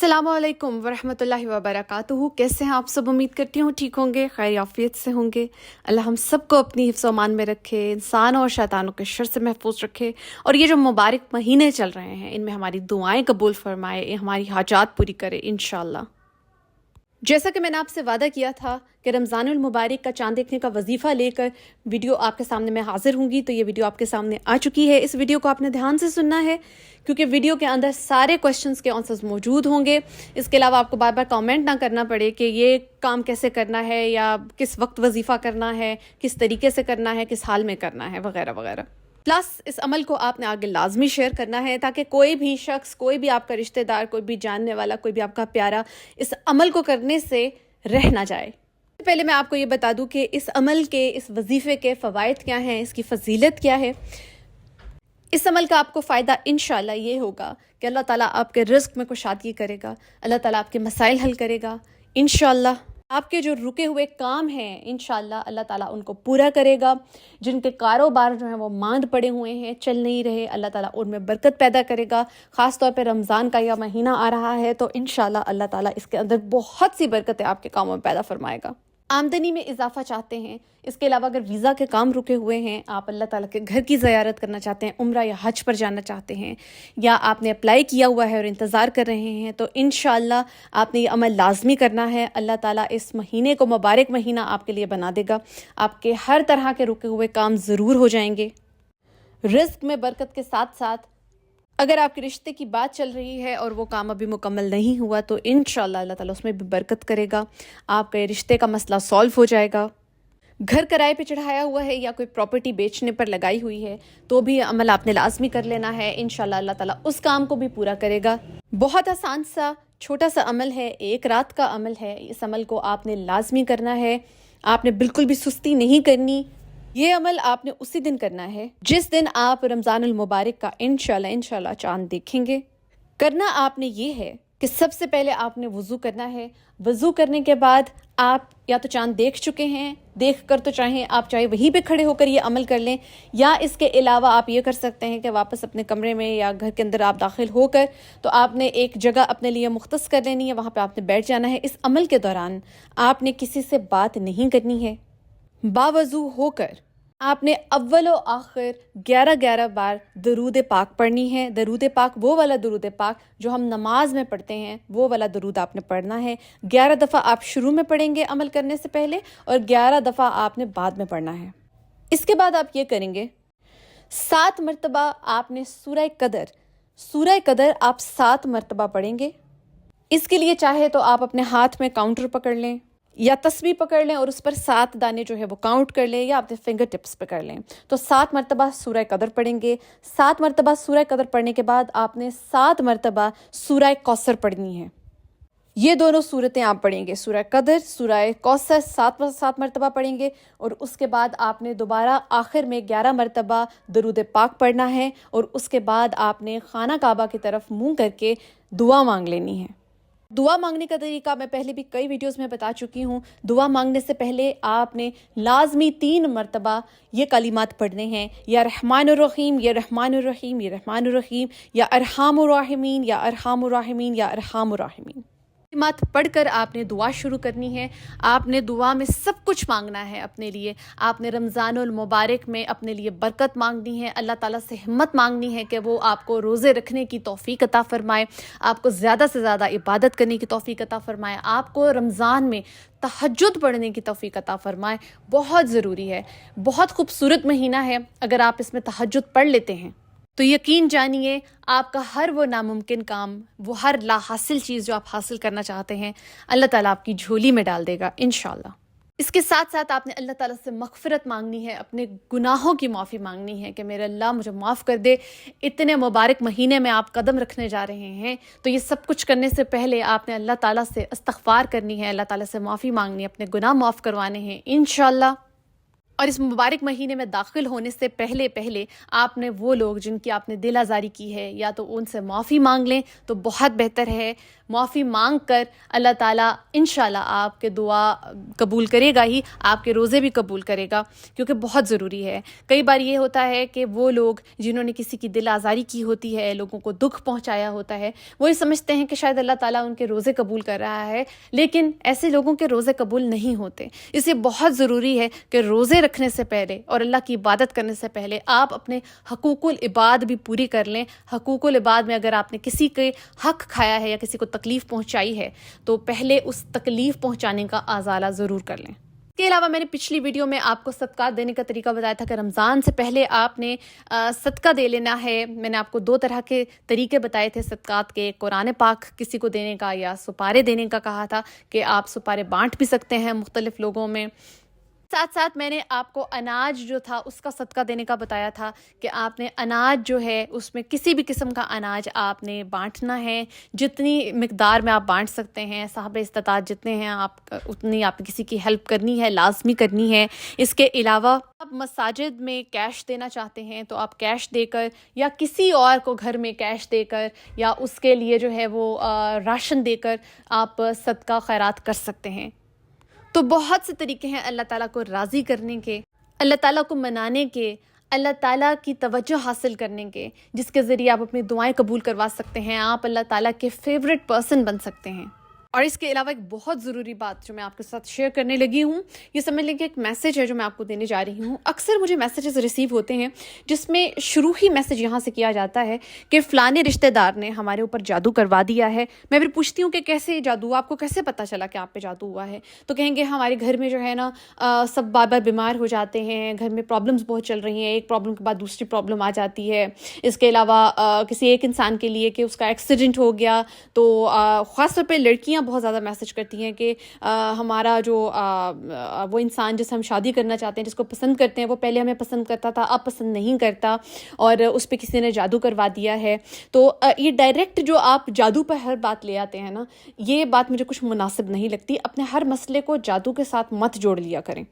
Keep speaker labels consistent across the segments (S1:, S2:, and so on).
S1: अस्सलाम वालेकुम वरहमतुल्लाहि वबरकातुहू। कैसे हैं आप सब? उम्मीद करती हूँ ठीक होंगे, खैर आफियत से होंगे। अल्लाह हम सबको अपनी हिफ्ज़ व अमान में रखे, इंसान और शैतानों के शर से महफूज रखे, और ये जो मुबारक महीने चल रहे हैं इनमें हमारी दुआएं कबूल फरमाए, हमारी हाजात पूरी करे इंशाअल्लाह। जैसा कि मैंने आपसे वादा किया था कि रमज़ानुल मुबारक का चाँद देखने का वजीफ़ा लेकर वीडियो आपके सामने मैं हाज़िर होंगी, तो ये वीडियो आपके सामने आ चुकी है। इस वीडियो को आपने ध्यान से सुनना है क्योंकि वीडियो के अंदर सारे क्वेश्चंस के आंसर्स मौजूद होंगे। इसके अलावा आपको बार बार कमेंट ना करना पड़े कि ये काम कैसे करना है या किस वक्त वजीफ़ा करना है, किस तरीके से करना है, किस हाल में करना है, वगैरह वगैरह। प्लस इस अमल को आपने आगे लाजमी शेयर करना है ताकि कोई भी शख्स, कोई भी आपका रिश्तेदार, कोई भी जानने वाला, कोई भी आपका प्यारा इस अमल को करने से रह ना जाए। पहले मैं आपको ये बता दूं कि इस अमल के, इस वजीफ़े के फ़वाइद क्या हैं, इसकी फजीलत क्या है। इस अमल का आपको फ़ायदा इंशाअल्लाह ये होगा कि अल्लाह ताला आपके रिज़्क़ में कुशादगी करेगा, अल्लाह ताला आपके मसाइल हल करेगा इंशाअल्लाह। आपके जो रुके हुए काम हैं इंशाअल्लाह अल्लाह ताला उनको पूरा करेगा। जिनके कारोबार जो हैं वो मांद पड़े हुए हैं, चल नहीं रहे, अल्लाह ताला उनमें बरकत पैदा करेगा। ख़ास तौर पे रमज़ान का यह महीना आ रहा है तो इंशाअल्लाह अल्लाह ताला इसके अंदर बहुत सी बरकतें आपके कामों में पैदा फरमाएगा। आमदनी में इजाफा चाहते हैं, इसके अलावा अगर वीज़ा के काम रुके हुए हैं, आप अल्लाह ताला के घर की ज़ियारत करना चाहते हैं, उम्रा या हज पर जाना चाहते हैं, या आपने अप्लाई किया हुआ है और इंतज़ार कर रहे हैं, तो इंशाअल्लाह आपने ये अमल लाजमी करना है। अल्लाह ताला इस महीने को मुबारक महीना आपके लिए बना देगा। आपके हर तरह के रुके हुए काम ज़रूर हो जाएंगे। रिज़्क़ में बरकत के साथ साथ अगर आपके रिश्ते की बात चल रही है और वो काम अभी मुकम्मल नहीं हुआ तो इंशाअल्लाह अल्लाह ताला उसमें भी बरकत करेगा। आपके रिश्ते का मसला सॉल्व हो जाएगा। घर किराए पे चढ़ाया हुआ है या कोई प्रॉपर्टी बेचने पर लगाई हुई है तो भी अमल आपने लाजमी कर लेना है। इंशाअल्लाह अल्लाह ताला उस काम को भी पूरा करेगा। बहुत आसान सा छोटा सा अमल है, एक रात का अमल है। इस अमल को आपने लाजमी करना है, आपने बिल्कुल भी सुस्ती नहीं करनी। ये अमल आपने उसी दिन करना है जिस दिन आप रमज़ानुल मुबारक का इंशाअल्लाह चांद देखेंगे। करना आपने ये है कि सबसे पहले आपने वज़ू करना है। वज़ू करने के बाद आप या तो चांद देख चुके हैं, देख कर तो चाहे वहीं पे खड़े होकर ये अमल कर लें, या इसके अलावा आप ये कर सकते हैं कि वापस अपने कमरे में या घर के अंदर आप दाखिल होकर तो आपने एक जगह अपने लिए मुख्तस कर लेनी है, वहाँ पे आपने बैठ जाना है। इस अमल के दौरान आपने किसी से बात नहीं करनी है। बावज़ू होकर आपने अव्वल व आखिर 11 बार दरूद पाक पढ़नी है। दरूद पाक वो वाला दरूद पाक जो हम नमाज में पढ़ते हैं, वो वाला दरूद आपने पढ़ना है। 11 दफ़ा आप शुरू में पढ़ेंगे अमल करने से पहले और 11 दफ़ा आपने बाद में पढ़ना है। इसके बाद आप ये करेंगे, 7 मरतबा आपने सूरह कदर आप 7 मरतबा पढ़ेंगे। इसके लिए चाहे तो आप अपने हाथ में काउंटर पकड़ लें या तस्बीह पकड़ लें और उस पर 7 दाने जो है वो काउंट कर लें, या अपने फिंगर टिप्स पे कर लें। तो 7 मरतबा सूरह कदर पढ़ेंगे। 7 मरतबा सूरह कदर पढ़ने के बाद आपने 7 मरतबा सूरह कौसर पढ़नी है। ये दोनों सूरतें आप पढ़ेंगे, सूरह कदर, सूरह कौसर 7 मरतबा पढ़ेंगे। और उसके बाद आपने दोबारा आखिर में 11 मरतबा दरूद पाक पढ़ना है और उसके बाद आपने खाना काबा की तरफ मुँह करके दुआ मांग लेनी है। दुआ मांगने का तरीका मैं पहले भी कई वीडियोस में बता चुकी हूँ। दुआ मांगने से पहले आपने लाजमी 3 मरतबा ये कलिमात पढ़ने हैं, या रहमानुर रहीम, या रहमानुर रहीम, या रहमानुर रहीम, या अरहामुर राहिमीन, या अरहामुर राहिमीन, या अरहामुर राहिमीन। कलिमात पढ़कर आपने दुआ शुरू करनी है। आपने दुआ में सब कुछ मांगना है अपने लिए। आपने रमज़ानुल मुबारक में अपने लिए बरकत मांगनी है, अल्लाह ताला से हिम्मत मांगनी है कि वो आपको रोज़े रखने की तौफीक अता फरमाए, आपको ज़्यादा से ज़्यादा इबादत करने की तौफीक अता फरमाए, आपको रमज़ान में तहज्जुद पढ़ने की तौफीक अता फरमाए। बहुत ज़रूरी है, बहुत खूबसूरत महीना है। अगर आप इसमें तहज्जुद पढ़ लेते हैं तो यकीन जानिए आपका हर वो नामुमकिन काम, वो हर ला हासिल चीज़ जो आप हासिल करना चाहते हैं, अल्लाह ताला आपकी झोली में डाल देगा इंशाअल्लाह। इसके साथ साथ आपने अल्लाह ताला से मग़फ़िरत मांगनी है, अपने गुनाहों की माफ़ी मांगनी है कि मेरे अल्लाह मुझे माफ़ कर दे। इतने मुबारक महीने में आप कदम रखने जा रहे हैं तो ये सब कुछ करने से पहले आपने अल्लाह ताला से इस्तग़फ़ार करनी है, अल्लाह ताला से माफ़ी मांगनी है, अपने गुनाह माफ़ करवाने हैं इंशाअल्लाह। اور اس مبارک مہینے میں داخل ہونے سے پہلے آپ نے وہ لوگ جن کی آپ نے دل آزاری کی ہے یا تو ان سے معافی مانگ لیں تو بہت بہتر ہے. معافی مانگ کر اللہ تعالیٰ انشاءاللہ آپ کے دعا قبول کرے گا ہی, آپ کے روزے بھی قبول کرے گا, کیونکہ بہت ضروری ہے. کئی بار یہ ہوتا ہے کہ وہ لوگ جنہوں نے کسی کی دل آزاری کی ہوتی ہے, لوگوں کو دکھ پہنچایا ہوتا ہے, وہ یہ سمجھتے ہیں کہ شاید اللہ تعالیٰ ان کے روزے قبول کر رہا ہے, لیکن ایسے لوگوں کے روزے قبول نہیں ہوتے. اس لیے بہت ضروری ہے کہ روزے رکھنے سے پہلے اور اللہ کی عبادت کرنے سے پہلے آپ اپنے حقوق العباد بھی پوری کر لیں. حقوق العباد میں اگر آپ نے کسی کے حق کھایا ہے یا کسی کو تکلیف پہنچائی ہے تو پہلے اس تکلیف پہنچانے کا ازالہ ضرور کر لیں. اس کے علاوہ میں نے پچھلی ویڈیو میں آپ کو صدقات دینے کا طریقہ بتایا تھا کہ رمضان سے پہلے آپ نے صدقہ دے لینا ہے. میں نے آپ کو 2 طرح کے طریقے بتائے تھے صدقات کے, قرآن پاک کسی کو دینے کا یا سپارے دینے کا کہا تھا کہ آپ سپارے بانٹ بھی سکتے ہیں مختلف لوگوں میں. ساتھ میں نے آپ کو اناج جو تھا اس کا صدقہ دینے کا بتایا تھا کہ آپ نے اناج جو ہے اس میں کسی بھی قسم کا اناج آپ نے بانٹنا ہے. جتنی مقدار میں آپ بانٹ سکتے ہیں, صاحب استطاعت جتنے ہیں آپ اتنی آپ کسی کی ہیلپ کرنی ہے, لازمی کرنی ہے. اس کے علاوہ آپ مساجد میں کیش دینا چاہتے ہیں تو آپ کیش دے کر یا کسی اور کو گھر میں کیش دے کر یا اس کے لیے جو ہے وہ راشن دے کر آپ صدقہ خیرات کر سکتے ہیں. تو بہت سے طریقے ہیں اللہ تعالیٰ کو راضی کرنے کے, اللہ تعالیٰ کو منانے کے, اللہ تعالیٰ کی توجہ حاصل کرنے کے, جس کے ذریعے آپ اپنی دعائیں قبول کروا سکتے ہیں. آپ اللہ تعالیٰ کے فیوریٹ پرسن بن سکتے ہیں. اور اس کے علاوہ ایک بہت ضروری بات جو میں آپ کے ساتھ شیئر کرنے لگی ہوں, یہ سمجھ لیں کہ ایک میسج ہے جو میں آپ کو دینے جا رہی ہوں. اکثر مجھے میسیجز ریسیو ہوتے ہیں جس میں شروع ہی میسج یہاں سے کیا جاتا ہے کہ فلانے رشتہ دار نے ہمارے اوپر جادو کروا دیا ہے. میں پھر پوچھتی ہوں کہ کیسے جادو, آپ کو کیسے پتہ چلا کہ آپ پہ جادو ہوا ہے؟ تو کہیں گے ہمارے گھر میں جو ہے نا سب بار بار بیمار ہو جاتے ہیں, گھر میں پرابلمس بہت چل رہی ہیں, ایک پرابلم کے بعد دوسری پرابلم آ جاتی ہے. اس کے علاوہ کسی ایک انسان کے لیے کہ اس کا ایکسیڈنٹ ہو گیا, تو خاص طور پہ لڑکیاں بہت زیادہ میسج کرتی ہیں کہ ہمارا جو وہ انسان جس سے ہم شادی کرنا چاہتے ہیں, جس کو پسند کرتے ہیں, وہ پہلے ہمیں پسند کرتا تھا, اب پسند نہیں کرتا, اور اس پہ کسی نے جادو کروا دیا ہے. تو یہ ڈائریکٹ جو آپ جادو پر ہر بات لے آتے ہیں نا, یہ بات مجھے کچھ مناسب نہیں لگتی. اپنے ہر مسئلے کو جادو کے ساتھ مت جوڑ لیا کریں.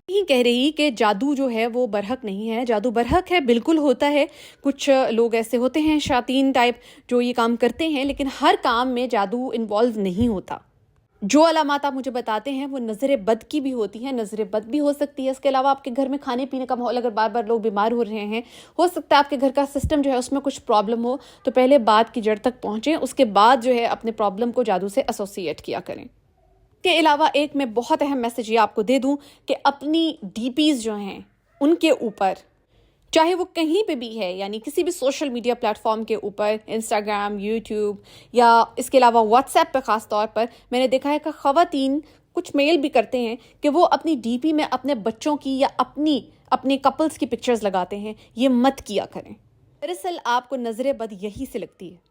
S1: نہیں کہہ رہی کہ جادو جو ہے وہ برحق نہیں ہے, جادو برحق ہے, بالکل ہوتا ہے. کچھ لوگ ایسے ہوتے ہیں شیاطین ٹائپ جو یہ کام کرتے ہیں, لیکن ہر کام میں جادو انوالو نہیں ہوتا. جو علامات آپ مجھے بتاتے ہیں وہ نظر بد کی بھی ہوتی ہیں, نظر بد بھی ہو سکتی ہے. اس کے علاوہ آپ کے گھر میں کھانے پینے کا ماحول, اگر بار بار لوگ بیمار ہو رہے ہیں, ہو سکتا ہے آپ کے گھر کا سسٹم جو ہے اس میں کچھ پرابلم ہو, تو پہلے بات کی جڑ تک پہنچیں, اس کے بعد جو ہے اپنے پرابلم کو جادو سے ایسوسیٹ کیا کریں. کے علاوہ ایک میں بہت اہم میسج یہ آپ کو دے دوں کہ اپنی ڈی پیز جو ہیں ان کے اوپر, چاہے وہ کہیں پہ بھی ہے, یعنی کسی بھی سوشل میڈیا پلیٹ فارم کے اوپر, انسٹاگرام, یوٹیوب, یا اس کے علاوہ واٹس ایپ پہ خاص طور پر میں نے دیکھا ہے کہ خواتین کچھ میل بھی کرتے ہیں کہ وہ اپنی ڈی پی میں اپنے بچوں کی یا اپنی کپلز کی پکچرز لگاتے ہیں. یہ مت کیا کریں. دراصل آپ کو نظر بد یہی سے لگتی ہے.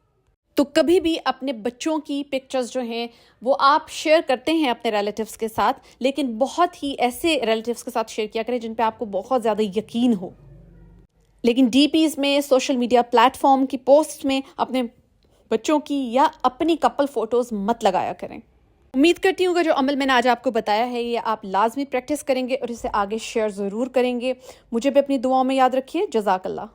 S1: تو کبھی بھی اپنے بچوں کی پکچرز جو ہیں وہ آپ شیئر کرتے ہیں اپنے ریلیٹیوز کے ساتھ, لیکن بہت ہی ایسے ریلیٹیوز کے ساتھ شیئر کیا کریں جن پہ آپ کو بہت زیادہ یقین ہو. لیکن ڈی پیز میں, سوشل میڈیا پلیٹ فارم کی پوسٹ میں اپنے بچوں کی یا اپنی کپل فوٹوز مت لگایا کریں. امید کرتی ہوں کہ جو عمل میں نے آج آپ کو بتایا ہے یہ آپ لازمی پریکٹس کریں گے اور اسے آگے شیئر ضرور کریں گے. مجھے بھی اپنی دعاؤں میں یاد رکھیے. جزاک اللہ.